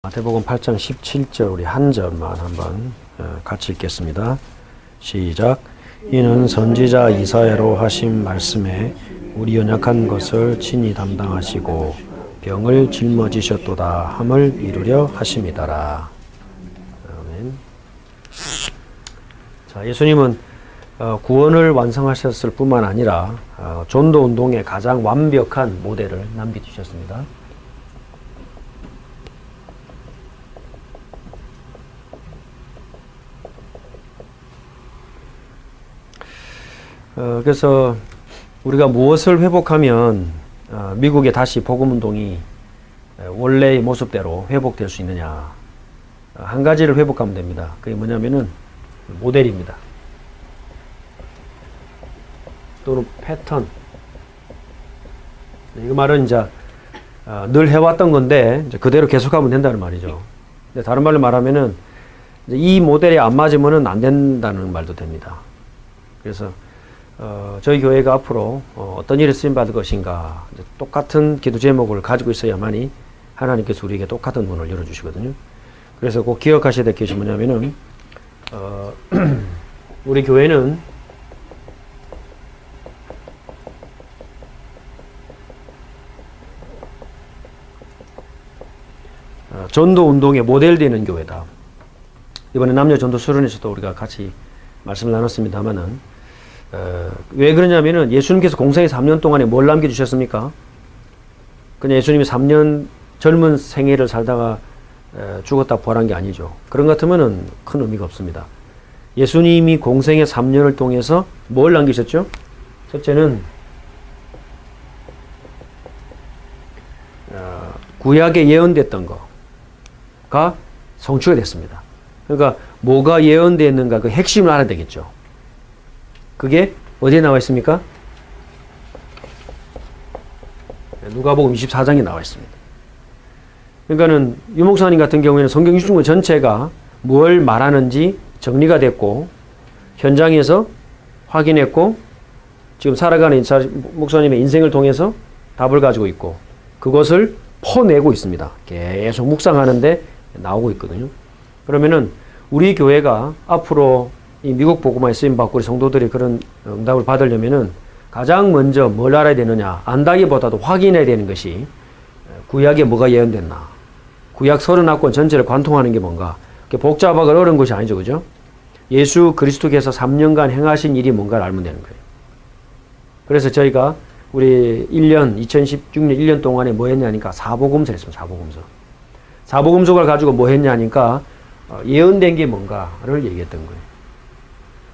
마태복음 8장 17절 우리 한 절만 한번 같이 읽겠습니다. 시작. 이는 선지자 이사야로 하신 말씀에 우리 연약한 것을 친히 담당하시고 병을 짊어지셨도다 함을 이루려 하심이더라. 아멘. 자, 예수님은 구원을 완성하셨을 뿐만 아니라 전도 운동의 가장 완벽한 모델을 남겨주셨습니다. 그래서 우리가 무엇을 회복하면 미국의 다시 복음운동이 원래의 모습대로 회복될 수 있느냐. 한 가지를 회복하면 됩니다. 그게 뭐냐면은 모델입니다. 또는 패턴. 이 말은 이제 늘 해왔던 건데 이제 그대로 계속하면 된다는 말이죠. 근데 다른 말로 말하면은 이 모델이 안 맞으면은 안 된다는 말도 됩니다. 그래서 저희 교회가 앞으로 어떤 일에 쓰임받을 것인가 똑같은 기도 제목을 가지고 있어야만이 하나님께서 우리에게 똑같은 문을 열어주시거든요. 그래서 꼭 기억하셔야 될 것이 뭐냐면은 우리 교회는 전도 운동의 모델 되는 교회다. 이번에 남녀 전도 수련회에서도 우리가 같이 말씀을 나눴습니다만은 왜 그러냐면은 예수님께서 공생의 3년 동안에 뭘 남겨주셨습니까? 그냥 예수님이 3년 젊은 생애를 살다가 죽었다 부활한 게 아니죠. 그런 것 같으면은 큰 의미가 없습니다. 예수님이 공생의 3년을 통해서 뭘 남기셨죠? 첫째는 구약에 예언됐던 거가 성취가 됐습니다. 그러니까 뭐가 예언되었는가 그 핵심을 알아야 되겠죠. 그게 어디에 나와 있습니까? 누가복음 24장에 나와 있습니다. 그러니까는 유목사님 같은 경우에는 성경 66권 전체가 뭘 말하는지 정리가 됐고 현장에서 확인했고 지금 살아가는 목사님의 인생을 통해서 답을 가지고 있고 그것을 퍼내고 있습니다. 계속 묵상하는데 나오고 있거든요. 그러면은 우리 교회가 앞으로 이 미국 복음화에 쓰임받고 우리 성도들이 그런 응답을 받으려면은 가장 먼저 뭘 알아야 되느냐 안다기보다도 확인해야 되는 것이 구약에 뭐가 예언됐나 구약 39권 전체를 관통하는 게 뭔가 복잡하고 어려운 것이 아니죠. 그죠? 예수 그리스도께서 3년간 행하신 일이 뭔가를 알면 되는 거예요. 그래서 저희가 우리 2016년 1년 동안에 뭐 했냐니까 사복음서를 했습니다. 사복음서를 가지고 뭐 했냐니까 예언된 게 뭔가를 얘기했던 거예요.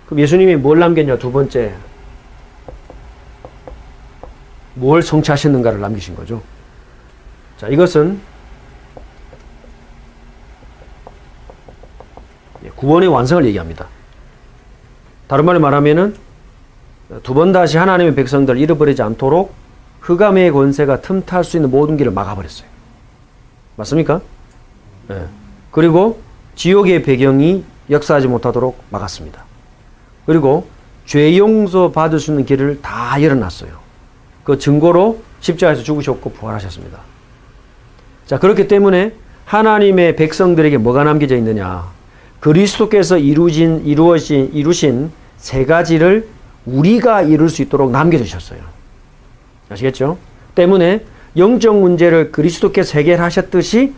그럼 예수님이 뭘 남겼냐? 두 번째, 뭘 성취하셨는가를 남기신 거죠. 자, 이것은 구원의 완성을 얘기합니다. 다른 말로 말하면은 두 번 다시 하나님의 백성들을 잃어버리지 않도록 흑암의 권세가 틈탈 수 있는 모든 길을 막아버렸어요. 맞습니까? 네. 그리고 지옥의 배경이 역사하지 못하도록 막았습니다. 그리고 죄 용서 받을 수 있는 길을 다 열어놨어요. 그 증거로 십자가에서 죽으셨고 부활하셨습니다. 자, 그렇기 때문에 하나님의 백성들에게 뭐가 남겨져 있느냐? 그리스도께서 이루신 세 가지를 우리가 이룰 수 있도록 남겨주셨어요. 아시겠죠? 때문에 영적 문제를 그리스도께서 해결하셨듯이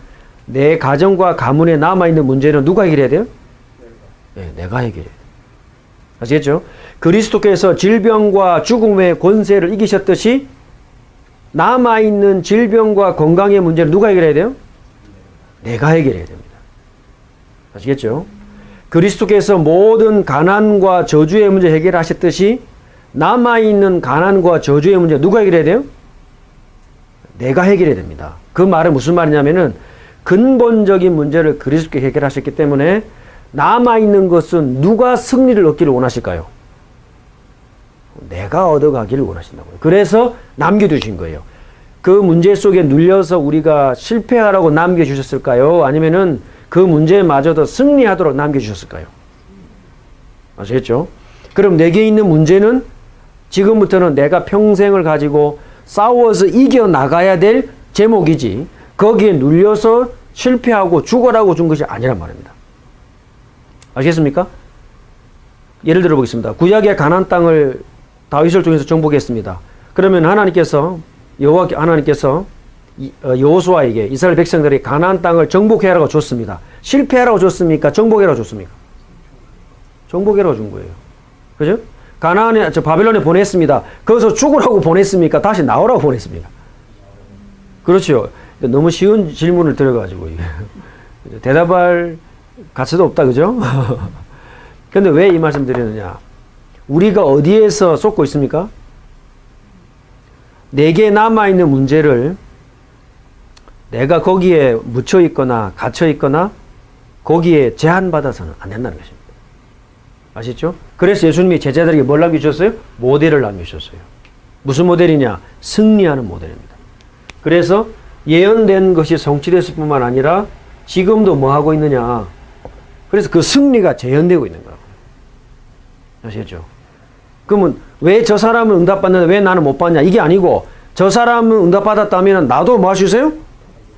내 가정과 가문에 남아있는 문제는 누가 해결해야 돼요? 네, 내가 해결해야 돼요. 아시겠죠? 그리스도께서 질병과 죽음의 권세를 이기셨듯이 남아있는 질병과 건강의 문제를 누가 해결해야 돼요? 내가 해결해야 됩니다. 아시겠죠? 그리스도께서 모든 가난과 저주의 문제 해결하셨듯이 남아있는 가난과 저주의 문제 누가 해결해야 돼요? 내가 해결해야 됩니다. 그 말은 무슨 말이냐면은 근본적인 문제를 그리스도께서 해결하셨기 때문에 남아있는 것은 누가 승리를 얻기를 원하실까요? 내가 얻어가기를 원하신다고요. 그래서 남겨주신 거예요. 그 문제 속에 눌려서 우리가 실패하라고 남겨주셨을까요? 아니면은 그 문제마저도 승리하도록 남겨주셨을까요? 아시겠죠? 그럼 내게 있는 문제는 지금부터는 내가 평생을 가지고 싸워서 이겨나가야 될 제목이지 거기에 눌려서 실패하고 죽어라고 준 것이 아니란 말입니다. 아시겠습니까? 예를 들어 보겠습니다. 구약의 가나안 땅을 다윗을 통해서 정복했습니다. 그러면 하나님께서 여호수아에게 이스라엘 백성들이 가나안 땅을 정복해라고 줬습니다. 실패하라고 줬습니까? 정복해라고 줬습니까? 정복해라고 준 거예요. 그죠? 바벨론에 보냈습니다. 거기서 죽으라고 보냈습니까? 다시 나오라고 보냈습니까? 그렇죠. 너무 쉬운 질문을 드려가지고 대답할 가치도 없다, 그죠? 근데 왜 이 말씀 드리느냐? 우리가 어디에서 쏟고 있습니까? 내게 남아있는 문제를 내가 거기에 묻혀 있거나 갇혀 있거나 거기에 제한받아서는 안 된다는 것입니다. 아시죠? 그래서 예수님이 제자들에게 뭘 남겨주셨어요? 모델을 남겨주셨어요. 무슨 모델이냐? 승리하는 모델입니다. 그래서 예언된 것이 성취됐을 뿐만 아니라 지금도 뭐 하고 있느냐? 그래서 그 승리가 재현되고 있는 거라고. 아시겠죠? 그러면 왜 저 사람은 응답받는데 왜 나는 못 받냐? 이게 아니고 저 사람은 응답받았다면 나도 뭐 할 수 있어요?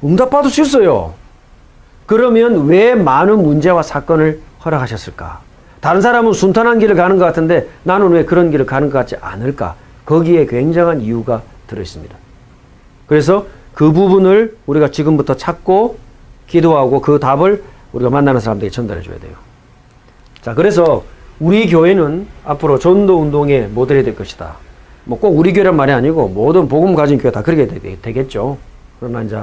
응답받을 수 있어요. 그러면 왜 많은 문제와 사건을 허락하셨을까? 다른 사람은 순탄한 길을 가는 것 같은데 나는 왜 그런 길을 가는 것 같지 않을까? 거기에 굉장한 이유가 들어있습니다. 그래서 그 부분을 우리가 지금부터 찾고 기도하고 그 답을 우리가 만나는 사람들에게 전달해 줘야 돼요. 자, 그래서 우리 교회는 앞으로 전도 운동의 모델이 될 것이다. 뭐 꼭 우리 교회란 말이 아니고 모든 복음 가진 교회 다 그렇게 되겠죠. 그러나 이제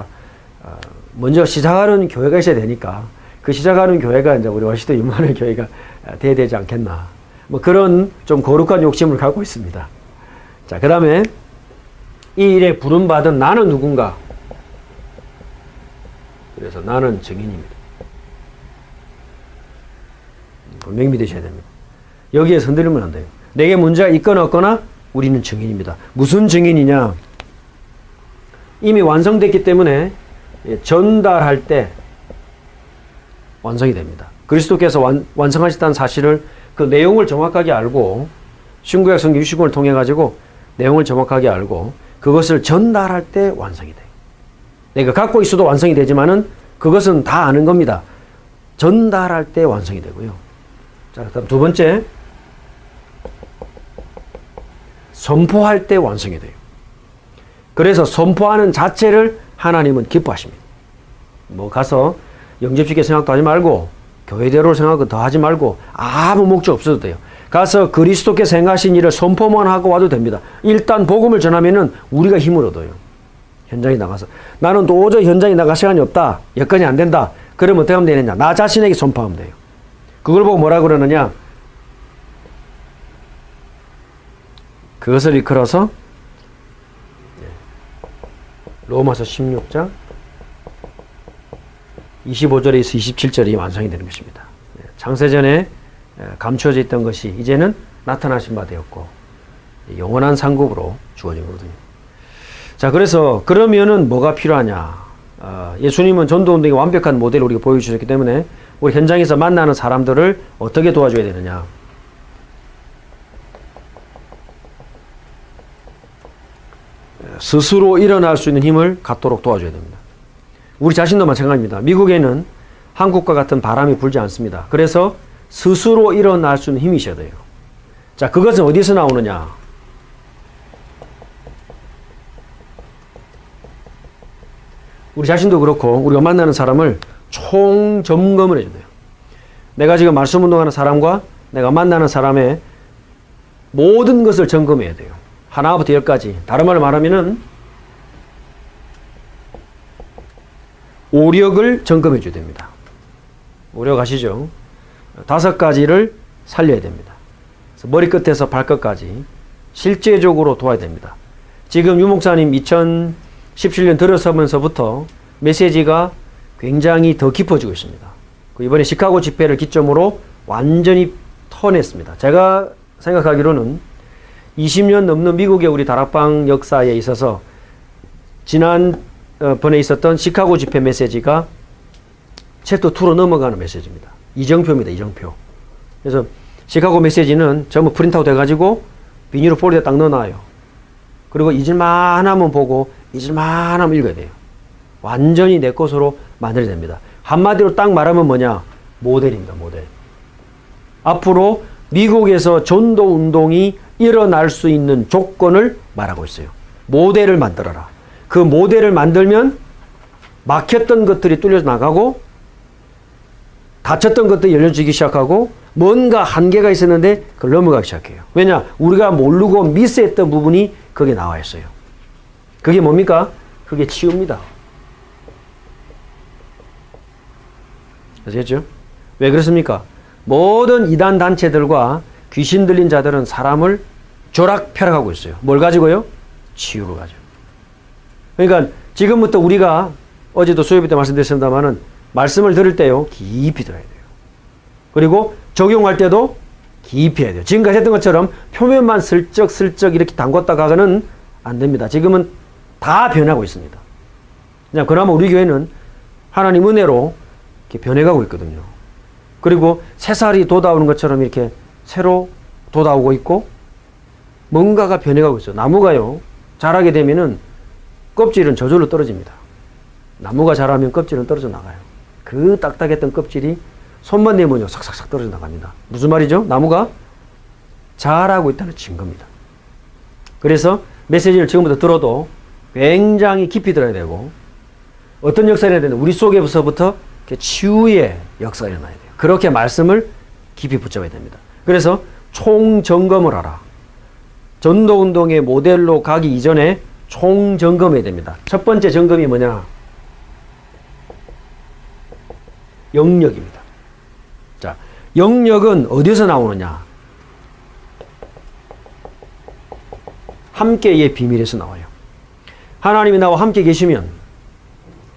먼저 시작하는 교회가 있어야 되니까 그 시작하는 교회가 이제 우리 월시도 임마누엘 교회가 돼야 되지 않겠나. 뭐 그런 좀 거룩한 욕심을 갖고 있습니다. 자, 그 다음에 이 일에 부름받은 나는 누군가? 그래서 나는 증인입니다. 분명히 믿으셔야 됩니다. 여기에 흔들리면 안 돼요. 내게 문제가 있거나 없거나 우리는 증인입니다. 무슨 증인이냐? 이미 완성됐기 때문에 전달할 때 완성이 됩니다. 그리스도께서 완성하셨다는 사실을 그 내용을 정확하게 알고 신구약 성경 유시군을 통해 가지고 내용을 정확하게 알고 그것을 전달할 때 완성이 돼요. 내가 갖고 있어도 완성이 되지만은 그것은 다 아는 겁니다. 전달할 때 완성이 되고요. 자, 다음 두 번째, 선포할 때 완성이 돼요. 그래서 선포하는 자체를 하나님은 기뻐하십니다. 뭐 가서 영접식의 생각도 하지 말고 교회대로 생각은 더 하지 말고 아무 목적 없어도 돼요. 가서 그리스도께서 행하신 일을 선포만 하고 와도 됩니다. 일단 복음을 전하면은 우리가 힘을 얻어요. 현장에 나가서 나는 도저히 현장에 나갈 시간이 없다. 여건이 안 된다. 그러면 어떻게 하면 되느냐? 나 자신에게 선포하면 돼요. 그걸 보고 뭐라 그러느냐? 그것을 이끌어서 로마서 16장 25절에서 27절이 완성이 되는 것입니다. 창세전에 감추어져 있던 것이 이제는 나타나신 바 되었고 영원한 상급으로 주어진 거거든요. 자, 그래서 그러면은 뭐가 필요하냐? 예수님은 전도운동의 완벽한 모델을 우리가 보여주셨기 때문에 우리 현장에서 만나는 사람들을 어떻게 도와줘야 되느냐? 스스로 일어날 수 있는 힘을 갖도록 도와줘야 됩니다. 우리 자신도 마찬가지입니다. 미국에는 한국과 같은 바람이 불지 않습니다. 그래서 스스로 일어날 수 있는 힘이 있어야 돼요. 자, 그것은 어디서 나오느냐? 우리 자신도 그렇고 우리가 만나는 사람을 총점검을 해줘야 돼요. 내가 지금 말씀 운동하는 사람과 내가 만나는 사람의 모든 것을 점검해야 돼요. 하나부터 열까지. 다른 말로 말하면은 오력을 점검해 줘야 됩니다. 오력 아시죠? 5가지를 살려야 됩니다. 그래서 머리끝에서 발끝까지 실제적으로 도와야 됩니다. 지금 유 목사님 2017년 들어서면서부터 메시지가 굉장히 더 깊어지고 있습니다. 이번에 시카고 집회를 기점으로 완전히 턴했습니다. 제가 생각하기로는 20년 넘는 미국의 우리 다락방 역사에 있어서 지난번에 있었던 시카고 집회 메시지가 챕터 2로 넘어가는 메시지입니다. 이정표입니다. 이정표. 그래서 시카고 메시지는 전부 프린트아웃 해가지고 비닐로 폴리에 딱 넣어놔요. 그리고 잊을만 하면 보고 잊을만 하면 읽어야 돼요. 완전히 내 것으로 만들어야 됩니다. 한마디로 딱 말하면 뭐냐? 모델입니다. 모델. 앞으로 미국에서 전도 운동이 일어날 수 있는 조건을 말하고 있어요. 모델을 만들어라. 그 모델을 만들면 막혔던 것들이 뚫려 나가고 닫혔던 것들이 열려지기 시작하고 뭔가 한계가 있었는데 그걸 넘어가기 시작해요. 왜냐? 우리가 모르고 미스했던 부분이 거기에 나와 있어요. 그게 뭡니까? 그게 치유입니다. 아시겠죠? 왜 그렇습니까? 모든 이단 단체들과 귀신 들린 자들은 사람을 조락펴락하고 있어요. 뭘 가지고요? 치유를 가지고. 그러니까 지금부터 우리가 어제도 수요일 때 말씀드렸습니다만은 말씀을 들을 때요, 깊이 들어야 돼요. 그리고 적용할 때도 깊이 해야 돼요. 지금까지 했던 것처럼 표면만 슬쩍슬쩍 이렇게 담궜다가는 안 됩니다. 지금은 다 변하고 있습니다. 그냥 그나마 우리 교회는 하나님 은혜로 이렇게 변해가고 있거든요. 그리고 새살이 돋아오는 것처럼 이렇게 새로 돋아오고 있고 뭔가가 변해가고 있어요. 나무가요, 자라게 되면은 껍질은 저절로 떨어집니다. 나무가 자라면 껍질은 떨어져 나가요. 그 딱딱했던 껍질이 손만 내면요, 삭삭삭 떨어져 나갑니다. 무슨 말이죠? 나무가 자라고 있다는 증거입니다. 그래서 메시지를 지금부터 들어도 굉장히 깊이 들어야 되고 어떤 역사를 해야 되는데 우리 속에서부터 치유의 역사가 일어나야 돼요. 그렇게 말씀을 깊이 붙잡아야 됩니다. 그래서 총점검을 하라. 전도운동의 모델로 가기 이전에 총점검해야 됩니다. 첫 번째 점검이 뭐냐? 영역입니다. 자, 영역은 어디서 나오느냐? 함께의 비밀에서 나와요. 하나님이 나와 함께 계시면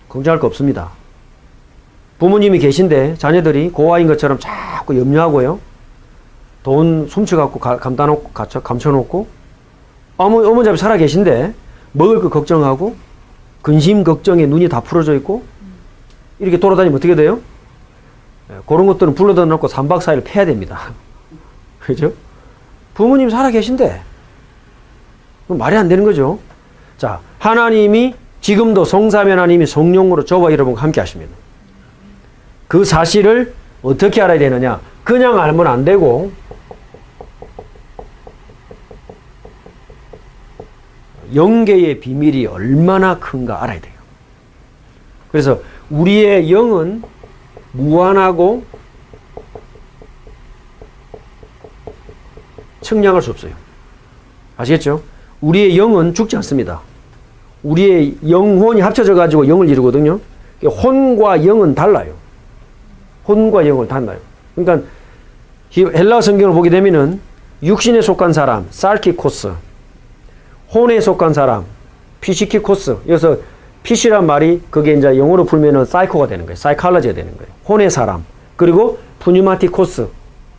걱정할 거 없습니다. 부모님이 계신데 자녀들이 고아인 것처럼 자꾸 염려하고요. 돈 훔쳐갖고 감춰놓고 어머니 살아 계신데 먹을 거 걱정하고 근심 걱정에 눈이 다 풀어져 있고 이렇게 돌아다니면 어떻게 돼요? 그런 것들은 불러다 놓고 3박 4일 패야 됩니다. 그죠? 부모님 살아 계신데 말이 안 되는 거죠. 자, 하나님이 지금도 성삼위 하나님이 성령으로 저와 여러분과 함께 하십니다. 그 사실을 어떻게 알아야 되느냐? 그냥 알면 안 되고 영계의 비밀이 얼마나 큰가 알아야 돼요. 그래서 우리의 영은 무한하고 측량할 수 없어요. 아시겠죠? 우리의 영은 죽지 않습니다. 우리의 영혼이 합쳐져 가지고 영을 이루거든요. 혼과 영은 달라요. 혼과 영은 달라요. 그러니까 헬라어 성경을 보게 되면은 육신에 속한 사람, 살키코스, 혼에 속한 사람, 피시키코스. 여기서 피시란 말이 그게 이제 영어로 풀면은 사이코가 되는 거예요. 사이칼러지가 되는 거예요. 혼의 사람. 그리고 푸뉴마티코스,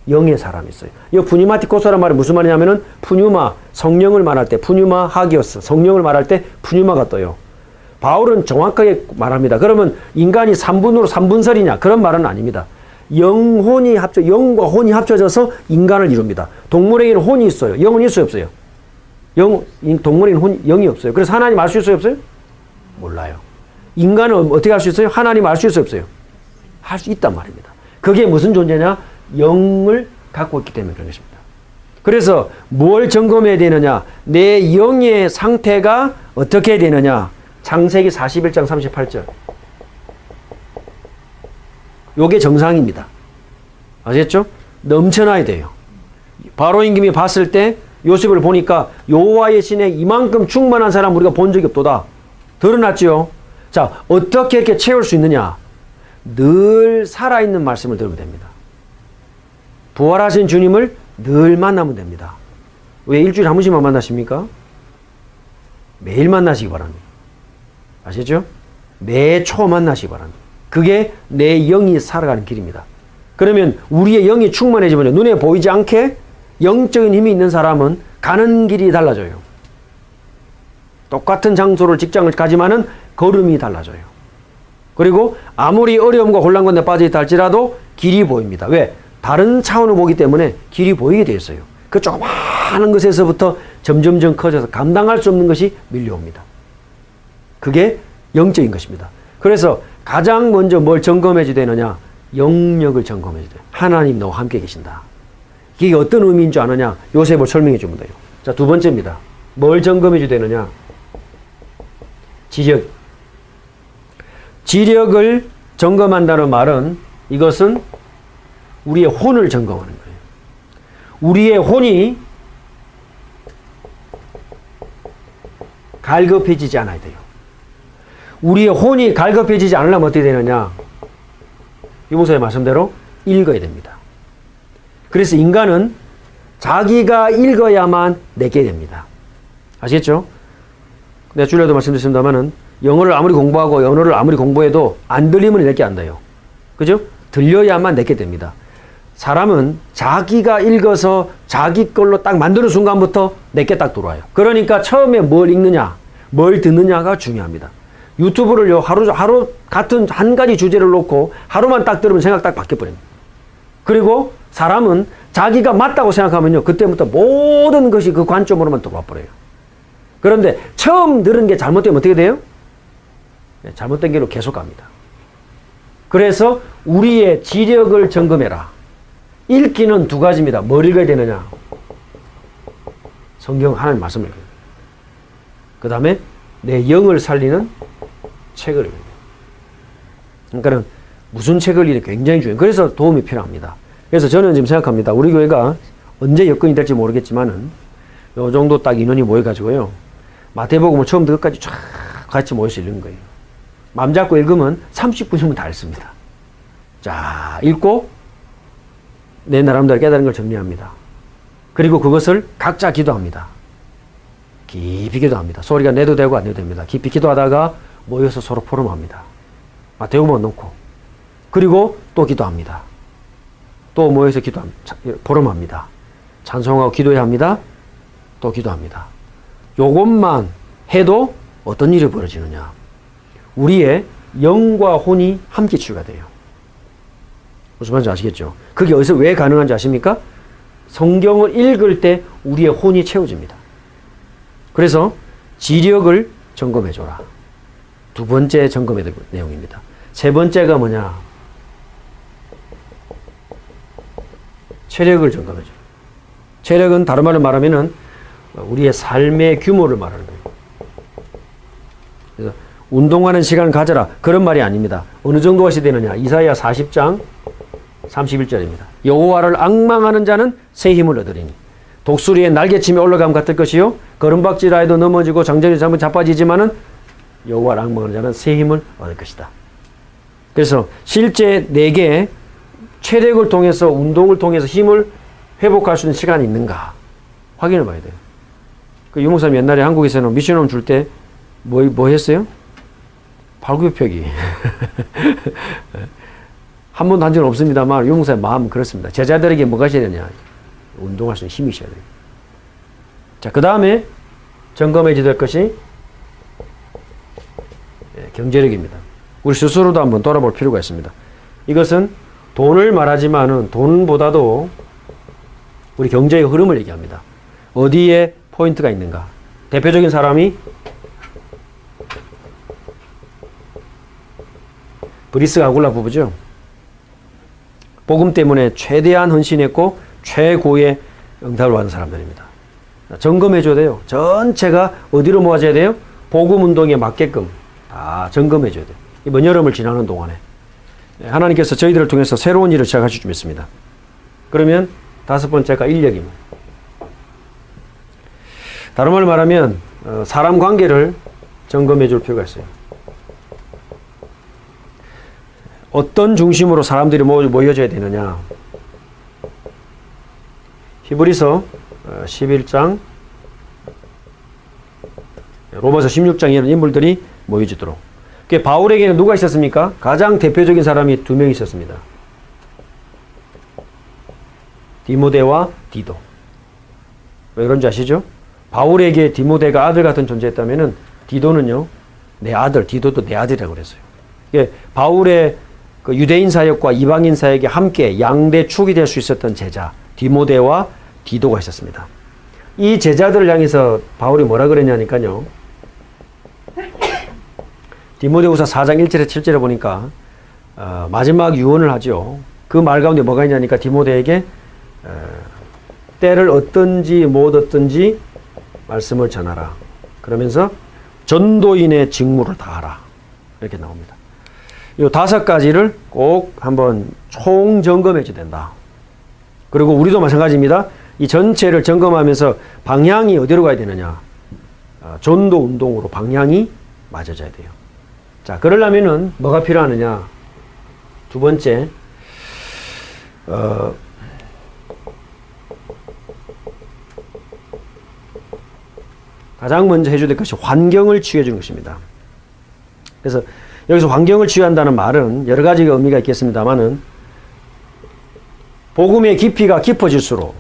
영의 사람이 있어요. 이 푸뉴마티코스란 말이 무슨 말이냐면은 푸뉴마, 성령을 말할 때 푸뉴마 하기오스, 성령을 말할 때 푸뉴마가 떠요. 바울은 정확하게 말합니다. 그러면 인간이 3분으로 3분설이냐? 그런 말은 아닙니다. 영과 혼이 합쳐져서 인간을 이룹니다. 동물에게는 혼이 있어요. 영은 있어요, 없어요? 동물에게는 영이 없어요. 그래서 하나님 알 수 있어요, 없어요? 몰라요. 인간은 어떻게 할 수 있어요? 하나님 알 수 있어요, 없어요? 할 수 있단 말입니다. 그게 무슨 존재냐? 영을 갖고 있기 때문에 그런 것입니다. 그래서 뭘 점검해야 되느냐? 내 영의 상태가 어떻게 되느냐? 창세기 41장 38절. 요게 정상입니다. 아셨죠? 넘쳐나야 돼요. 바로 임금이 봤을 때 요셉을 보니까 여호와의 신에 이만큼 충만한 사람 우리가 본 적이 없도다. 드러났죠? 자, 어떻게 이렇게 채울 수 있느냐? 늘 살아있는 말씀을 들으면 됩니다. 부활하신 주님을 늘 만나면 됩니다. 왜 일주일에 한 번씩만 만나십니까? 매일 만나시기 바랍니다. 아시죠? 매초 만나시기 바랍니다. 그게 내 영이 살아가는 길입니다. 그러면 우리의 영이 충만해지면 눈에 보이지 않게 영적인 힘이 있는 사람은 가는 길이 달라져요. 똑같은 장소를 직장을 가지만은 걸음이 달라져요. 그리고 아무리 어려움과 혼란 가운데 빠져있다 할지라도 길이 보입니다. 왜? 다른 차원을 보기 때문에 길이 보이게 되어 있어요. 그 조그마한 것에서부터 점점점 커져서 감당할 수 없는 것이 밀려옵니다. 그게 영적인 것입니다. 그래서 가장 먼저 뭘 점검해줘야 되느냐? 영역을 점검해줘야 돼. 하나님 너와 함께 계신다. 이게 어떤 의미인 줄 아느냐? 요셉을 설명해 주면 돼요. 자, 두 번째입니다. 뭘 점검해줘야 되느냐? 지력. 지력을 점검한다는 말은 이것은 우리의 혼을 점검하는 거예요. 우리의 혼이 갈급해지지 않아야 돼요. 우리의 혼이 갈급해지지 않으려면 어떻게 되느냐? 유목사의 말씀대로 읽어야 됩니다. 그래서 인간은 자기가 읽어야만 내게 됩니다. 아시겠죠? 내가 줄여도 말씀드렸습니다만은 영어를 아무리 공부하고 언어를 아무리 공부해도 안 들리면 내게 안 돼요. 그죠? 들려야만 내게 됩니다. 사람은 자기가 읽어서 자기 걸로 딱 만드는 순간부터 내게 딱 들어와요. 그러니까 처음에 뭘 읽느냐, 뭘 듣느냐가 중요합니다. 유튜브를요, 하루 같은 한 가지 주제를 놓고 하루만 딱 들으면 생각 딱 바뀌어버립니다. 그리고 사람은 자기가 맞다고 생각하면요, 그때부터 모든 것이 그 관점으로만 들어와 버려요. 그런데 처음 들은 게 잘못되면 어떻게 돼요? 잘못된 길로 계속 갑니다. 그래서 우리의 지력을 점검해라. 읽기는 두 가지입니다. 뭘 읽어야 되느냐? 성경 하나님 말씀을 읽어야 돼요. 그 다음에 내 영을 살리는 책을 읽어야 돼요. 그러니까는 무슨 책을 읽는 게 굉장히 중요해요. 그래서 도움이 필요합니다. 그래서 저는 지금 생각합니다. 우리 교회가 언제 여건이 될지 모르겠지만은 요 정도 딱 인원이 모여가지고요, 마태복음을 처음부터 끝까지 쫙 같이 모여서 읽는 거예요. 마음 잡고 읽으면 30분이면 다 읽습니다. 자, 읽고 내 나름대로 깨달은 걸 정리합니다. 그리고 그것을 각자 기도합니다. 깊이 기도합니다. 소리가 내도 되고 안 내도 됩니다. 깊이 기도하다가 모여서 서로 포럼합니다. 마태복음을 놓고. 그리고 또 기도합니다. 또 모여서 포럼합니다. 찬송하고 기도해야 합니다. 또 기도합니다. 요것만 해도 어떤 일이 벌어지느냐? 우리의 영과 혼이 함께 치유가 돼요. 무슨 말인지 아시겠죠? 그게 어디서 왜 가능한지 아십니까? 성경을 읽을 때 우리의 혼이 채워집니다. 그래서 지력을 점검해줘라. 두 번째 점검의 내용입니다. 세 번째가 뭐냐? 체력을 점검해줘라. 체력은 다른 말로 말하면은 우리의 삶의 규모를 말하는 거예요. 그래서 운동하는 시간을 가져라. 그런 말이 아닙니다. 어느 정도 하셔야 되느냐? 이사야 40장 31절입니다. 여호와를 앙망하는 자는 새 힘을 얻으리니 독수리의 날개침에 올라감 같을 것이요 걸음박질하 해도 넘어지고 장전이 잘못 자빠지지만은 여호와를 앙망하는 자는 새 힘을 얻을 것이다. 그래서 실제 내게 체력을 통해서 운동을 통해서 힘을 회복할 수 있는 시간이 있는가 확인해 봐야 돼요. 그 유목사님 옛날에 한국에서는 미션홈 줄 때 뭐 했어요? 발굽혀펴기. 한 번도 한 적은 없습니다만 유목사의 마음은 그렇습니다. 제자들에게 뭐가 있어야 되냐? 운동할 수 있는 힘이 있어야 돼요. 자, 그 다음에 점검해야 될 것이 경제력입니다. 우리 스스로도 한번 돌아볼 필요가 있습니다. 이것은 돈을 말하지만은 돈보다도 우리 경제의 흐름을 얘기합니다. 어디에 포인트가 있는가? 대표적인 사람이 브리스 아굴라 부부죠. 복음 때문에 최대한 헌신했고 최고의 응답을 받은 사람들입니다. 점검해줘야 돼요. 전체가 어디로 모아져야 돼요? 복음 운동에 맞게끔 다 점검해줘야 돼요. 이번 여름을 지나는 동안에 하나님께서 저희들을 통해서 새로운 일을 시작하실 줄 믿습니다. 그러면 다섯 번째가 인력입니다. 다른 말로 말하면 사람 관계를 점검해줄 필요가 있어요. 어떤 중심으로 사람들이 모여져야 되느냐? 히브리서 11장, 로마서 16장 이런 인물들이 모여지도록. 바울에게는 누가 있었습니까? 가장 대표적인 사람이 두 명 있었습니다. 디모데와 디도. 왜 그런지 아시죠? 바울에게 디모데가 아들 같은 존재였다면은 디도는요, 내 아들, 디도도 내 아들이라고 그랬어요. 바울의 그 유대인 사역과 이방인 사역에 함께 양대 축이 될 수 있었던 제자 디모데와 디도가 있었습니다. 이 제자들을 향해서 바울이 뭐라 그랬냐니까요. 디모데후서 4장 1절에 7절에 보니까 마지막 유언을 하죠. 그 말 가운데 뭐가 있냐니까 디모데에게 때를 얻든지 못 얻든지 말씀을 전하라. 그러면서 전도인의 직무를 다하라. 이렇게 나옵니다. 이 5가지를 꼭 한번 총점검해 줘야 된다. 그리고 우리도 마찬가지입니다. 이 전체를 점검하면서 방향이 어디로 가야 되느냐. 전도 운동으로 방향이 맞아져야 돼요. 자, 그러려면은 뭐가 필요하느냐. 두 번째, 가장 먼저 해줘야 될 것이 환경을 치유해 주는 것입니다. 그래서 여기서 환경을 치유한다는 말은 여러 가지 의미가 있겠습니다만은 복음의 깊이가 깊어질수록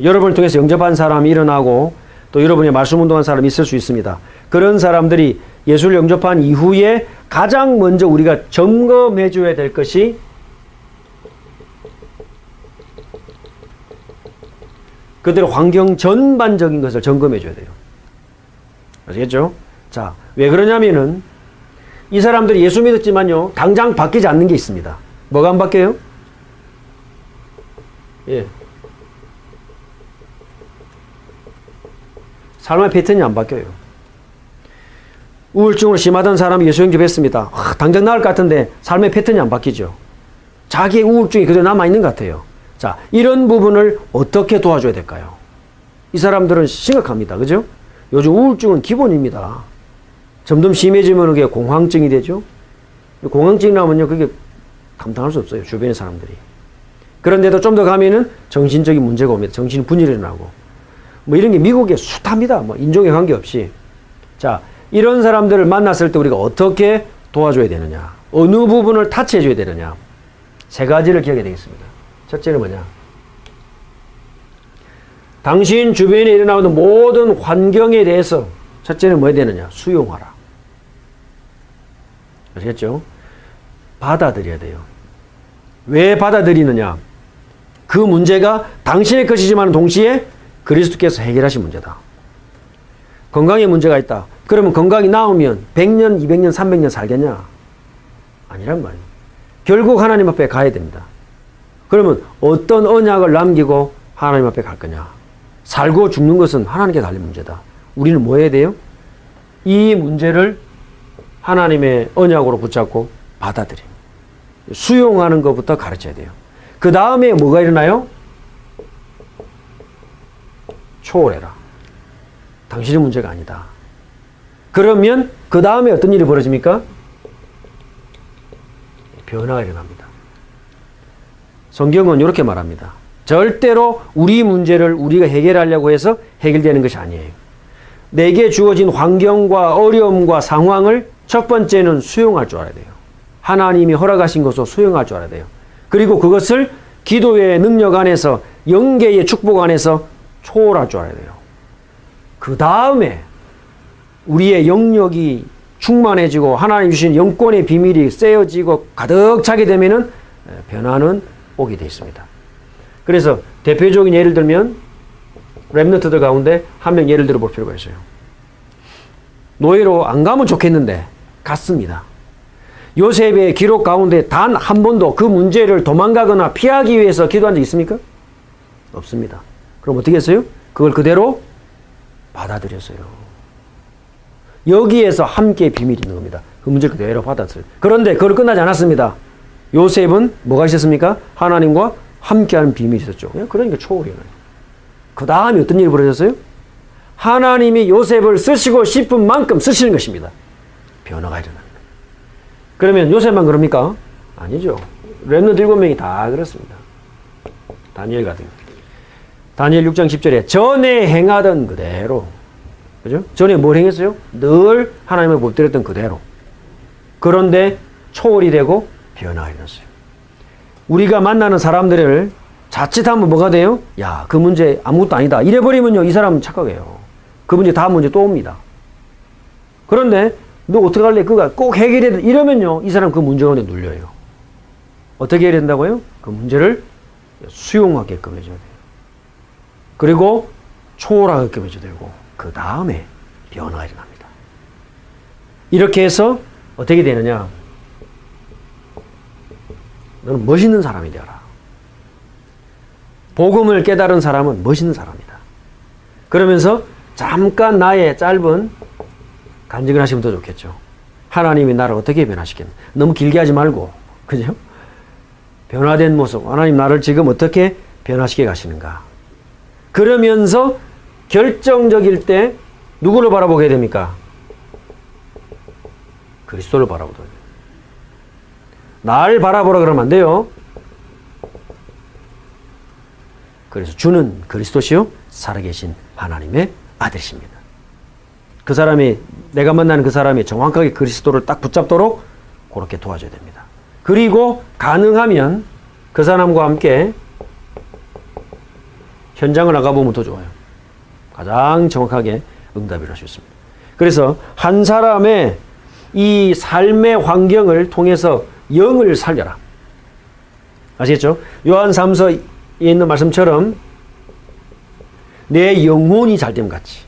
여러분을 통해서 영접한 사람이 일어나고 또 여러분의 말씀 운동한 사람이 있을 수 있습니다. 그런 사람들이 예수를 영접한 이후에 가장 먼저 우리가 점검해 줘야 될 것이 그들의 환경 전반적인 것을 점검해 줘야 돼요. 아시겠죠? 자, 왜 그러냐면은 이 사람들이 예수 믿었지만요, 당장 바뀌지 않는 게 있습니다. 뭐가 안 바뀌어요? 예. 삶의 패턴이 안 바뀌어요. 우울증으로 심하던 사람이 예수 영접했습니다. 당장 나을 것 같은데 삶의 패턴이 안 바뀌죠. 자기의 우울증이 그대로 남아있는 것 같아요. 자, 이런 부분을 어떻게 도와줘야 될까요? 이 사람들은 심각합니다. 그죠? 요즘 우울증은 기본입니다. 점점 심해지면 그게 공황증이 되죠. 공황증이 나면요, 그게 감당할 수 없어요. 주변의 사람들이. 그런데도 좀 더 가면은 정신적인 문제가 옵니다. 정신 분열이 일어나고. 뭐 이런 게 미국에 숱합니다. 뭐 인종에 관계없이. 자, 이런 사람들을 만났을 때 우리가 어떻게 도와줘야 되느냐. 어느 부분을 타치해줘야 되느냐. 3가지를 기억해야 되겠습니다. 첫째는 뭐냐. 당신 주변에 일어나는 모든 환경에 대해서 첫째는 뭐 해야 되느냐. 수용하라. 아시겠죠? 받아들여야 돼요. 왜 받아들이느냐. 그 문제가 당신의 것이지만 동시에 그리스도께서 해결하신 문제다. 건강에 문제가 있다. 그러면 건강이 나으면 100년, 200년, 300년 살겠냐? 아니란 말이에요. 결국 하나님 앞에 가야 됩니다. 그러면 어떤 언약을 남기고 하나님 앞에 갈 거냐? 살고 죽는 것은 하나님께 달린 문제다. 우리는 뭐 해야 돼요? 이 문제를 하나님의 언약으로 붙잡고 받아들여요. 수용하는 것부터 가르쳐야 돼요. 그 다음에 뭐가 일어나요? 초월해라. 당신의 문제가 아니다. 그러면 그 다음에 어떤 일이 벌어집니까? 변화가 일어납니다. 성경은 이렇게 말합니다. 절대로 우리 문제를 우리가 해결하려고 해서 해결되는 것이 아니에요. 내게 주어진 환경과 어려움과 상황을 첫 번째는 수용할 줄 알아야 돼요. 하나님이 허락하신 것을 수용할 줄 알아야 돼요. 그리고 그것을 기도의 능력 안에서, 영계의 축복 안에서 초월할 줄 알아야 돼요. 그 다음에 우리의 영역이 충만해지고 하나님 주신 영권의 비밀이 쎄어지고 가득 차게 되면은 변화는 오게 되어 있습니다. 그래서 대표적인 예를 들면 렘넌트들 가운데 한 명 예를 들어 볼 필요가 있어요. 노예로 안 가면 좋겠는데 갔습니다. 요셉의 기록 가운데 단 한 번도 그 문제를 도망가거나 피하기 위해서 기도한 적 있습니까? 없습니다. 그럼 어떻게 했어요? 그걸 그대로 받아들였어요. 여기에서 함께 비밀이 있는 겁니다. 그 문제를 그대로 받아들였어요. 그런데 그걸 끝나지 않았습니다. 요셉은 뭐가 있었습니까? 하나님과 함께하는 비밀이 있었죠. 그러니까 초월이에요. 그 다음에 어떤 일이 벌어졌어요? 하나님이 요셉을 쓰시고 싶은 만큼 쓰시는 것입니다. 변화가 일어납니다. 그러면 요셉만 그럽니까? 아니죠. 렘넌트 7명이 다 그렇습니다. 다니엘 같은 거. 다니엘 6장 10절에 전에 행하던 그대로, 그죠? 전에 뭘 행했어요? 늘 하나님을 못 드렸던 그대로. 그런데 초월이 되고 변화가 일어났어요. 우리가 만나는 사람들을 자칫하면 뭐가 돼요? 야, 그 문제 아무것도 아니다. 이래버리면요, 이 사람은 착각해요. 그 문제 다음 문제 또 옵니다. 그런데 너 어떻게 할래? 그가 꼭 해결해야 돼. 이러면요, 이 사람 그 문제 가운데 눌려요. 어떻게 해야 된다고요? 그 문제를 수용하게끔 해줘야 돼요. 그리고 초월하게끔 해줘야 되고, 그 다음에 변화가 일어납니다. 이렇게 해서 어떻게 되느냐? 너는 멋있는 사람이 되어라. 복음을 깨달은 사람은 멋있는 사람이다. 그러면서 잠깐 나의 짧은 간증을 하시면 더 좋겠죠. 하나님이 나를 어떻게 변화시켰나. 너무 길게 하지 말고, 그죠? 변화된 모습, 하나님 나를 지금 어떻게 변화시켜 가시는가. 그러면서 결정적일 때 누구를 바라보게 됩니까? 그리스도를 바라보도록 해요. 날 바라보라 그러면 안 돼요. 그래서 주는 그리스도시요 살아계신 하나님의 아들이십니다. 그 사람이, 내가 만나는 그 사람이 정확하게 그리스도를 딱 붙잡도록 그렇게 도와줘야 됩니다. 그리고 가능하면 그 사람과 함께 현장을 나가보면 더 좋아요. 가장 정확하게 응답을 할 수 있습니다. 그래서 한 사람의 이 삶의 환경을 통해서 영을 살려라. 아시겠죠? 요한 3서에 있는 말씀처럼 내 영혼이 잘됨 같이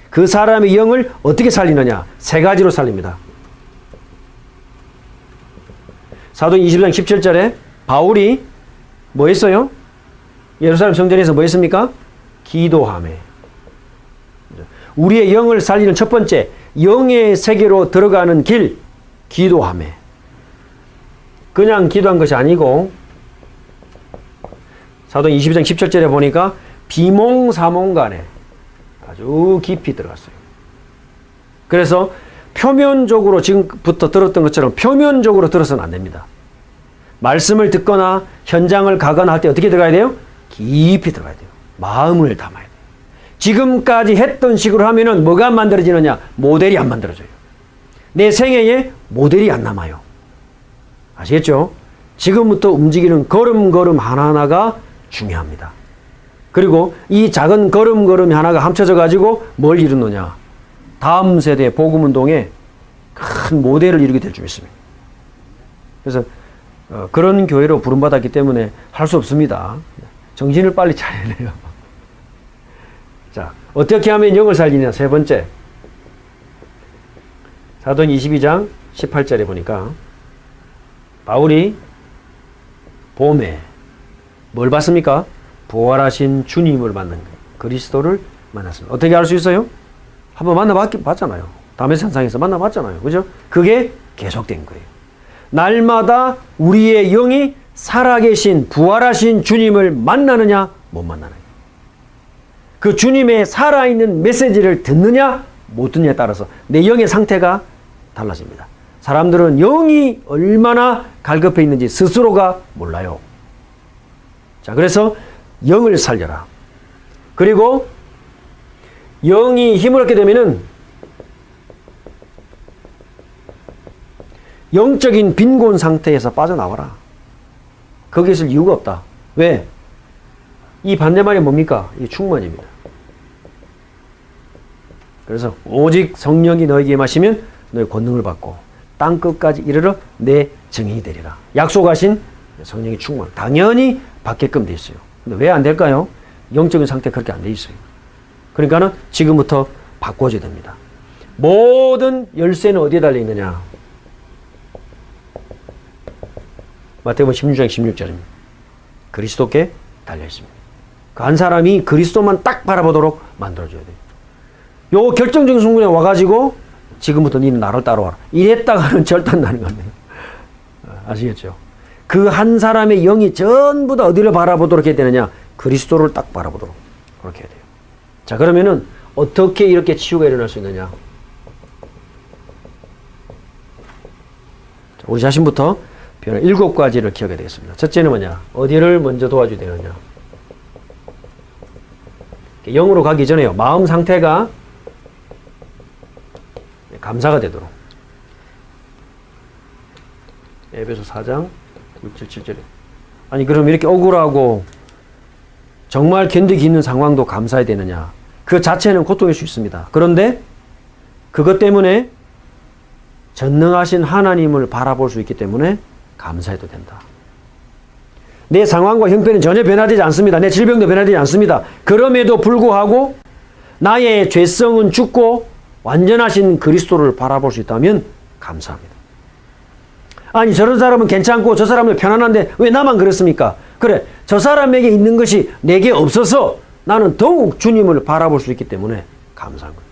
그 사람의 영을 어떻게 살리느냐? 세 가지로 살립니다. 사도행 20장 17절에 바울이 뭐 했어요? 예루살렘 성전에서 뭐 했습니까? 기도하며. 우리의 영을 살리는 첫 번째, 영의 세계로 들어가는 길, 기도하며. 그냥 기도한 것이 아니고, 사도행 22장 17절에 보니까 비몽사몽간에 아주 깊이 들어갔어요. 그래서 표면적으로 지금부터 들었던 것처럼 표면적으로 들어서는 안 됩니다. 말씀을 듣거나 현장을 가거나 할 때 어떻게 들어가야 돼요? 깊이 들어가야 돼요. 마음을 담아야 돼요. 지금까지 했던 식으로 하면은 뭐가 만들어지느냐? 모델이 안 만들어져요. 내 생애에 모델이 안 남아요. 아시겠죠? 지금부터 움직이는 걸음걸음 하나하나가 중요합니다. 그리고 이 작은 걸음걸음 하나가 합쳐져 가지고 뭘 이루느냐? 다음 세대 복음운동에 큰 모델을 이루게 될 줄 믿습니다. 그래서 그런 교회로 부름받았기 때문에 할 수 없습니다. 정신을 빨리 차려야 돼요. 자, 어떻게 하면 영을 살리냐? 세 번째, 사도행 22장 18절에 보니까 바울이 봄에 뭘 봤습니까? 부활하신 주님을 만난 거예요. 그리스도를 만났습니다. 어떻게 알 수 있어요? 한번 만나봤잖아요. 담에산상에서 만나봤잖아요. 그죠? 그게 계속된 거예요. 날마다 우리의 영이 살아계신 부활하신 주님을 만나느냐 못 만나느냐. 그 주님의 살아있는 메시지를 듣느냐 못 듣느냐에 따라서 내 영의 상태가 달라집니다. 사람들은 영이 얼마나 갈급해 있는지 스스로가 몰라요. 자, 그래서 영을 살려라. 그리고 영이 힘을 얻게 되면은 영적인 빈곤 상태에서 빠져나와라. 거기 있을 이유가 없다. 왜? 이 반대말이 뭡니까? 이 충만입니다. 그래서 오직 성령이 너에게 임하시면 너의 권능을 받고 땅 끝까지 이르러 내 증인이 되리라. 약속하신 성령의 충만. 당연히 받게끔 돼 있어요. 근데 왜 안 될까요? 영적인 상태 그렇게 안 돼 있어요. 그러니까는 지금부터 바꿔줘야 됩니다. 모든 열쇠는 어디에 달려 있느냐? 마태복음 16장 16절입니다. 그리스도께 달려 있습니다. 그 한 사람이 그리스도만 딱 바라보도록 만들어줘야 돼요. 요 결정적인 순간에 와가지고 지금부터 너는 나를 따라와라. 이랬다가는 절단 나는 겁니다. 아시겠죠? 그 한 사람의 영이 전부 다 어디를 바라보도록 해야 되느냐? 그리스도를 딱 바라보도록 그렇게 해야 돼요. 자, 그러면은 어떻게 이렇게 치유가 일어날 수 있느냐? 자, 우리 자신부터 변화 7가지를 기억해야 되겠습니다. 첫째는 뭐냐? 어디를 먼저 도와줘야 되느냐? 영으로 가기 전에요. 마음 상태가 감사가 되도록. 에베소 4장 6, 7, 7절에. 아니, 그럼 이렇게 억울하고 정말 견디기 힘든 상황도 감사해야 되느냐? 그 자체는 고통일 수 있습니다. 그런데 그것 때문에 전능하신 하나님을 바라볼 수 있기 때문에 감사해도 된다. 내 상황과 형편은 전혀 변화되지 않습니다. 내 질병도 변화되지 않습니다. 그럼에도 불구하고 나의 죄성은 죽고 완전하신 그리스도를 바라볼 수 있다면 감사합니다. 아니 저런 사람은 괜찮고 저 사람은 편안한데 왜 나만 그렇습니까? 그래, 저 사람에게 있는 것이 내게 없어서 나는 더욱 주님을 바라볼 수 있기 때문에 감사한 거예요.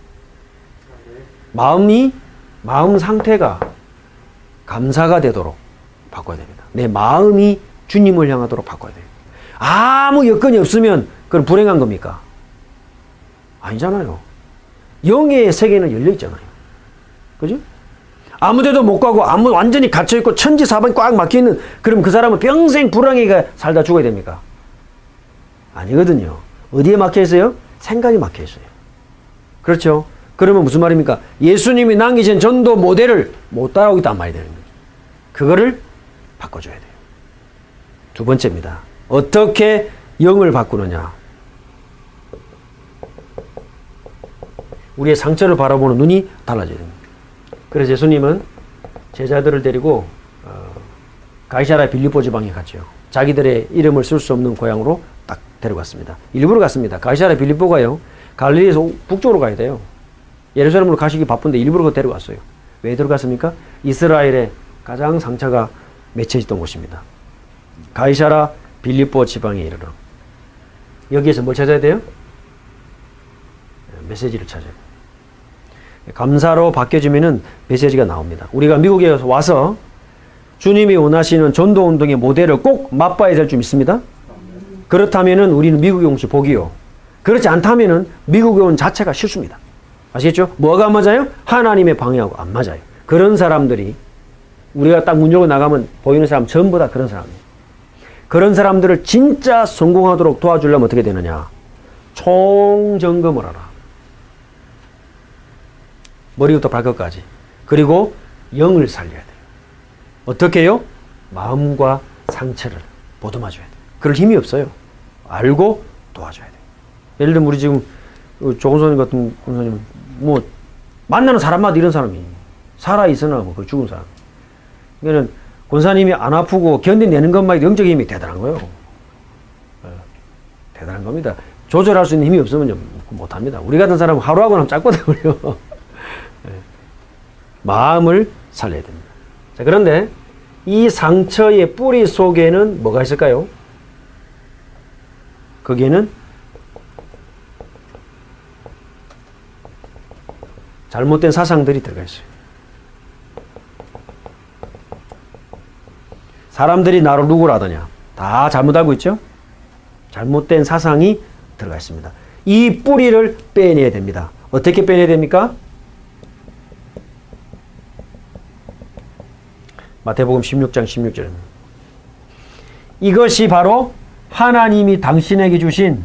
마음 상태가 감사가 되도록 바꿔야 됩니다. 내 마음이 주님을 향하도록 바꿔야 돼요. 아무 여건이 없으면 그건 불행한 겁니까? 아니잖아요. 영의 세계는 열려 있잖아요. 그죠? 아무 데도 못 가고 완전히 갇혀있고 천지사방이 꽉 막혀있는, 그럼 그 사람은 평생 불행하게 살다 죽어야 됩니까? 아니거든요. 어디에 막혀있어요? 생각이 막혀있어요. 그렇죠? 그러면 무슨 말입니까? 예수님이 남기신 전도 모델을 못 따라오고 있단 말이 되는 거죠. 그거를 바꿔줘야 돼요. 두 번째입니다. 어떻게 영을 바꾸느냐? 우리의 상처를 바라보는 눈이 달라져야 됩니다. 그래서 예수님은 제자들을 데리고 가이사랴 빌립보 지방에 갔죠. 자기들의 이름을 쓸 수 없는 고향으로 딱 데려갔습니다. 일부러 갔습니다. 가이사랴 빌립보가요, 갈릴리에서 북쪽으로 가야 돼요. 예루살렘으로 가시기 바쁜데 일부러 그거 데려갔어요. 왜 데려갔습니까? 이스라엘에 가장 상처가 맺혀있던 곳입니다. 가이사랴 빌립보 지방에 이르러. 여기에서 뭘 찾아야 돼요? 메시지를 찾아야 돼요. 감사로 바뀌어지면은 메시지가 나옵니다. 우리가 미국에 와서 주님이 원하시는 전도운동의 모델을 꼭 맛봐야 될 줄 믿습니다. 그렇다면은 우리는 미국에 온 것이 복이요. 그렇지 않다면은 미국에 온 자체가 실수입니다. 아시겠죠? 뭐가 안 맞아요? 하나님의 방해하고 안 맞아요. 그런 사람들이 우리가 딱 문 열고 나가면 보이는 사람 전부 다 그런 사람이에요. 그런 사람들을 진짜 성공하도록 도와주려면 어떻게 되느냐? 총점검을 하라. 머리부터 발끝까지. 그리고 영을 살려야 돼요. 어떻게 해요? 마음과 상처를 보듬어줘야 돼요. 그럴 힘이 없어요. 알고 도와줘야 돼요. 예를 들면 우리 지금 조근선님 같은 권사님은 뭐 만나는 사람마다 이런 사람이 살아있으나 뭐 죽은 사람. 그러니까 권사님이 안 아프고 견뎌내는 것만 해도 영적인 힘이 대단한 거예요. 대단한 겁니다. 조절할 수 있는 힘이 없으면 못합니다. 우리 같은 사람은 하루하고 나면 짧거든요. 마음을 살려야 됩니다. 자, 그런데 이 상처의 뿌리 속에는 뭐가 있을까요? 거기에는 잘못된 사상들이 들어가 있어요. 사람들이 나를 누구라 하더냐? 다 잘못 알고 있죠? 잘못된 사상이 들어가 있습니다. 이 뿌리를 빼내야 됩니다. 어떻게 빼내야 됩니까? 마태복음 16장 16절입니다. 이것이 바로 하나님이 당신에게 주신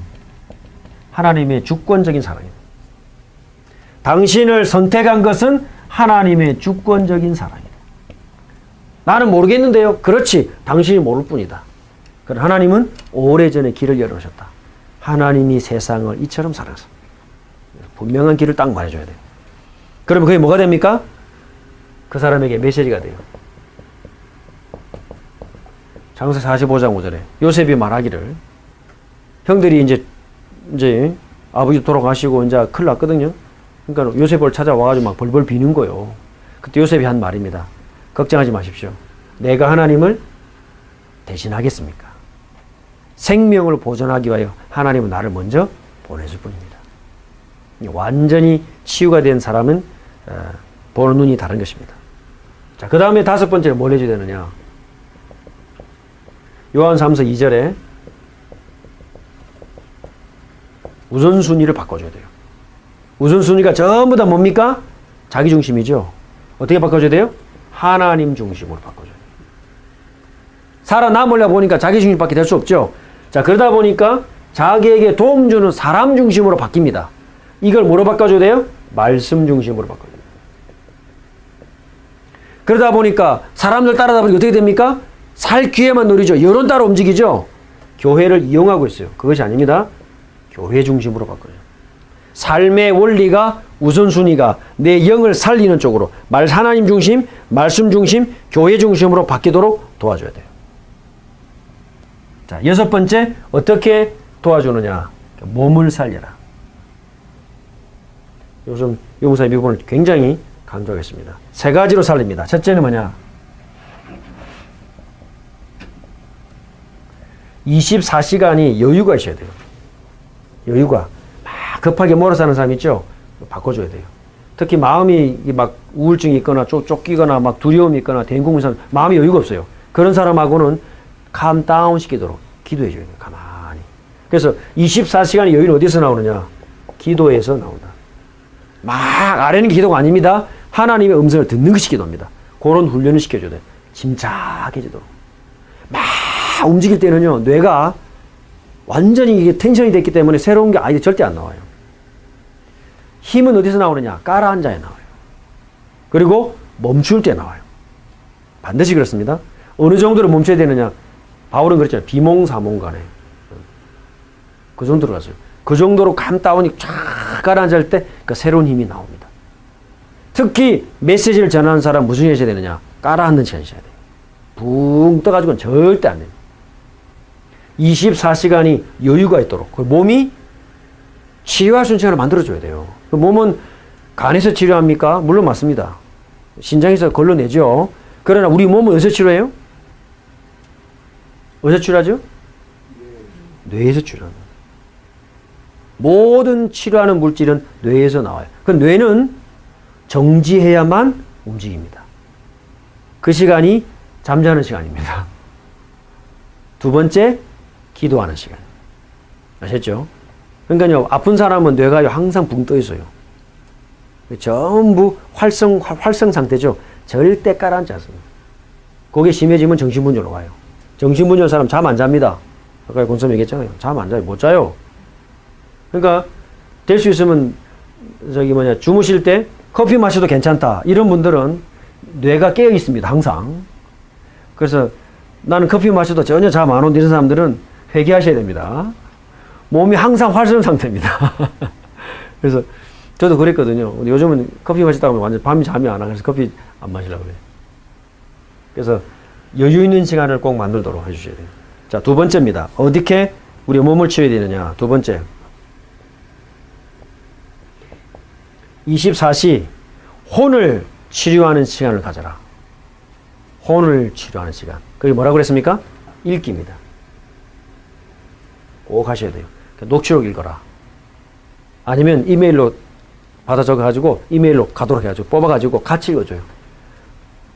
하나님의 주권적인 사랑입니다. 당신을 선택한 것은 하나님의 주권적인 사랑입니다. 나는 모르겠는데요. 그렇지. 당신이 모를 뿐이다. 그러나 하나님은 오래전에 길을 열어놓으셨다. 하나님이 세상을 이처럼 사랑하셨다. 분명한 길을 딱 말해줘야 돼요. 그러면 그게 뭐가 됩니까? 그 사람에게 메시지가 돼요. 창세기 45장 5절에 요셉이 말하기를, 형들이 이제 아버지 돌아가시고 이제 큰일 났거든요. 그러니까 요셉을 찾아와가지고 막 벌벌 비는 거예요. 그때 요셉이 한 말입니다. 걱정하지 마십시오. 내가 하나님을 대신하겠습니까? 생명을 보존하기 위하여 하나님은 나를 먼저 보내줄 뿐입니다. 완전히 치유가 된 사람은 보는 눈이 다른 것입니다. 자, 그 다음에 다섯 번째는 뭘 해줘야 되느냐? 요한 3서 2절에 우선순위를 바꿔줘야 돼요. 우선순위가 전부 다 뭡니까? 자기중심이죠. 어떻게 바꿔줘야 돼요? 하나님 중심으로 바꿔줘야 돼요. 살아남으려고 보니까 자기중심밖에 될 수 없죠. 자, 그러다 보니까 자기에게 도움 주는 사람 중심으로 바뀝니다. 이걸 뭐로 바꿔줘야 돼요? 말씀 중심으로 바꿔줘야 돼요. 그러다 보니까 사람들 따라다 보니까 어떻게 됩니까? 살 기회만 노리죠. 여론 따라 움직이죠. 교회를 이용하고 있어요. 그것이 아닙니다. 교회 중심으로 바꿔요. 삶의 원리가, 우선순위가 내 영을 살리는 쪽으로, 하나님 중심, 말씀 중심, 교회 중심으로 바뀌도록 도와줘야 돼요. 자, 여섯 번째, 어떻게 도와주느냐? 몸을 살려라. 요즘 용사의 미분을 굉장히 강조하겠습니다. 세 가지로 살립니다. 첫째는 뭐냐? 24시간이 여유가 있어야 돼요. 여유가. 막 급하게 몰아 사는 사람 있죠? 바꿔줘야 돼요. 특히 마음이 막 우울증이 있거나 쫓기거나 막 두려움이 있거나 대인공부 사람, 마음이 여유가 없어요. 그런 사람하고는 캄다운 시키도록 기도해줘야 돼요. 가만히. 그래서 24시간의 여유는 어디서 나오느냐? 기도에서 나온다. 막 아래는 기도가 아닙니다. 하나님의 음성을 듣는 것이 기도입니다. 그런 훈련을 시켜줘야 돼요. 침착해지도록. 막 움직일 때는요, 뇌가 완전히 이게 텐션이 됐기 때문에 새로운 게 아예 절대 안 나와요. 힘은 어디서 나오느냐? 깔아앉아야 나와요. 그리고 멈출 때 나와요. 반드시 그렇습니다. 어느 정도로 멈춰야 되느냐? 바울은 그랬잖아요. 비몽사몽간에. 그 정도로 갔어요. 그 정도로 감다운이 쫙 가라앉을 때 그 새로운 힘이 나옵니다. 특히 메시지를 전하는 사람 무슨 일이 있어야 되느냐? 깔아앉는 시간이 있어야 돼요. 붕 떠가지고는 절대 안 됩니다. 24시간이 여유가 있도록. 그 몸이 치료할 수 있는 시간을 만들어줘야 돼요. 그 몸은 간에서 치료합니까? 물론 맞습니다. 신장에서 걸러내죠. 그러나 우리 몸은 어디서 치료해요? 어디서 치료하죠? 뇌에서 치료합니다. 모든 치료하는 물질은 뇌에서 나와요. 그 뇌는 정지해야만 움직입니다. 그 시간이 잠자는 시간입니다. 두 번째, 기도하는 시간. 아셨죠? 그러니까요, 아픈 사람은 뇌가 항상 붕 떠 있어요. 전부 활성 상태죠. 절대 깔아앉지 않습니다. 그게 심해지면 정신분열로 가요. 정신분열 사람 잠 안 잡니다. 아까 권사님 얘기했잖아요. 잠 안 자요. 못 자요. 그러니까 될 수 있으면 주무실 때 커피 마셔도 괜찮다. 이런 분들은 뇌가 깨어 있습니다. 항상. 그래서 나는 커피 마셔도 전혀 잠 안 온다 이런 사람들은 회개하셔야 됩니다. 몸이 항상 활성 상태입니다. 그래서 저도 그랬거든요. 요즘은 커피 마시다 보면 완전 밤이 잠이 안 와. 그래서 커피 안 마시려고 그래요. 그래서 여유 있는 시간을 꼭 만들도록 해주셔야 돼요. 자, 두 번째입니다. 어떻게 우리 몸을 치료해야 되느냐. 두 번째. 24시 혼을 치료하는 시간을 가져라. 혼을 치료하는 시간. 그게 뭐라고 그랬습니까? 읽기입니다. 꼭 하셔야 돼요. 녹취록 읽어라. 아니면 이메일로 받아 적어가지고 이메일로 가도록 해가지고 뽑아가지고 같이 읽어줘요.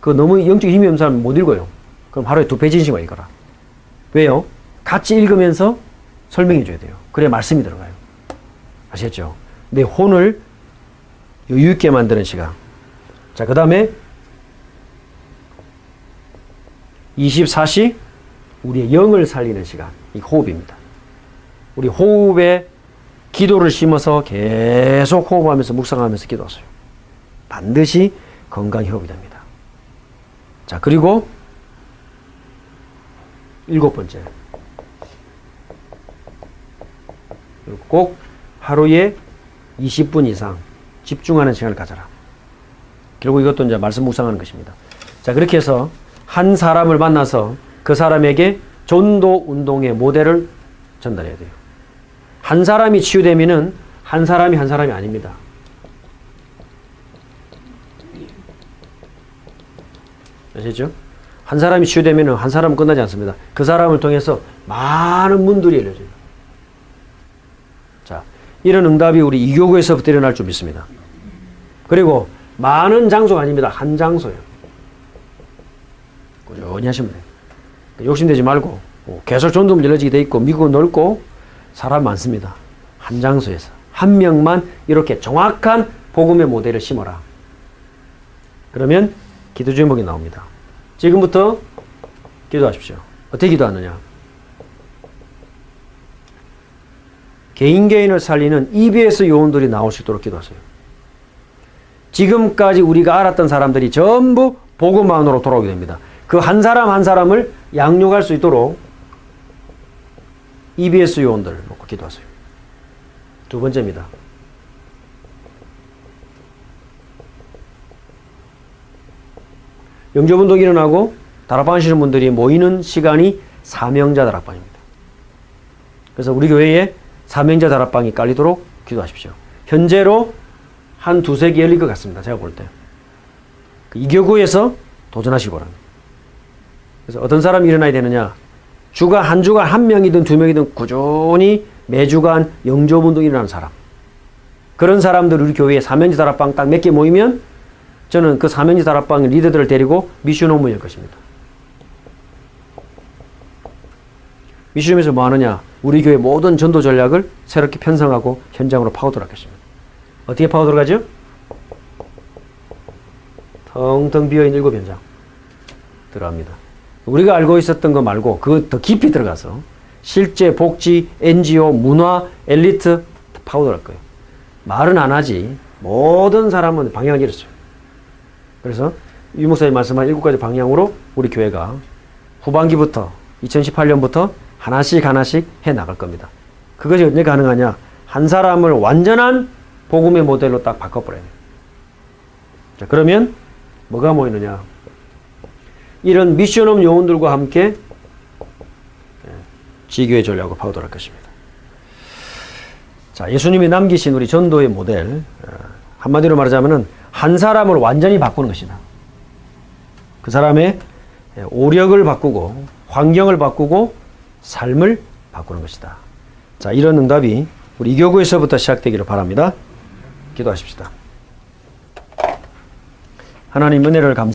그 너무 영적 힘이 없는 사람은 못 읽어요. 그럼 하루에 2페이지씩만 읽어라. 왜요? 같이 읽으면서 설명해줘야 돼요. 그래야 말씀이 들어가요. 아시겠죠? 내 혼을 여유있게 만드는 시간. 자, 그 다음에 24시 우리의 영을 살리는 시간. 이 호흡입니다. 우리 호흡에 기도를 심어서 계속 호흡하면서 묵상하면서 기도하세요. 반드시 건강히 호흡이 됩니다. 자, 그리고 7번째. 꼭 하루에 20분 이상 집중하는 시간을 가져라. 결국 이것도 이제 말씀 묵상하는 것입니다. 자, 그렇게 해서 한 사람을 만나서 그 사람에게 전도 운동의 모델을 전달해야 돼요. 한 사람이 치유되면은 한 사람이 아닙니다. 아시죠? 한 사람이 치유되면은 한 사람은 끝나지 않습니다. 그 사람을 통해서 많은 문들이 열려져요. 자, 이런 응답이 우리 이교구에서부터 일어날 줄 믿습니다. 그리고 많은 장소가 아닙니다. 한 장소예요. 꾸준히 하시면 돼요. 욕심내지 말고 계속 전도문 열려지게 돼 있고 미국은 넓고 사람 많습니다. 한 장소에서 한 명만 이렇게 정확한 복음의 모델을 심어라. 그러면 기도 제목이 나옵니다. 지금부터 기도하십시오. 어떻게 기도하느냐? 개인을 살리는 EBS 요원들이 나올 수 있도록 기도하세요. 지금까지 우리가 알았던 사람들이 전부 복음만으로 돌아오게 됩니다. 그 한 사람 한 사람을 양육할 수 있도록 EBS 요원들을 놓고 기도하세요. 두 번째입니다. 영접운동이 일어나고 다락방 하시는 분들이 모이는 시간이 사명자 다락방입니다. 그래서 우리 교회에 사명자 다락방이 깔리도록 기도하십시오. 현재로 한 두세 개 열릴 것 같습니다. 제가 볼 때. 이교구에서 도전하시기 바랍니다. 그래서 어떤 사람이 일어나야 되느냐? 한 주간 한 명이든 두 명이든 꾸준히 매주간 영접운동이 일어나는 사람. 그런 사람들 우리 교회에 사면지 다락방 딱 몇 개 모이면 저는 그 사면지 다락방 리더들을 데리고 미션홈을 열 것입니다. 미션홈에서 뭐 하느냐? 우리 교회 모든 전도 전략을 새롭게 편성하고 현장으로 파고들어 가겠습니다. 어떻게 파고들어 가죠? 텅텅 비어있는 7현장 들어갑니다. 우리가 알고 있었던 거 말고 그 더 깊이 들어가서 실제 복지, NGO, 문화, 엘리트 파고들어 갈 거예요. 말은 안 하지 모든 사람은 방향을 잃었어요. 그래서 유 목사님 말씀한 7가지 방향으로 우리 교회가 후반기부터 2018년부터 하나씩 해 나갈 겁니다. 그것이 언제 가능하냐? 한 사람을 완전한 복음의 모델로 딱 바꿔버려야 돼요. 자, 그러면 뭐가 모이느냐? 이런 미션홈 요원들과 함께 지교회 전략을 파고들할 것입니다. 자, 예수님이 남기신 우리 전도의 모델, 한마디로 말하자면은 한 사람을 완전히 바꾸는 것이다. 그 사람의 오력을 바꾸고 환경을 바꾸고 삶을 바꾸는 것이다. 자, 이런 응답이 우리 이교구에서부터 시작되기를 바랍니다. 기도하십시다. 하나님 은혜를 감사합니다.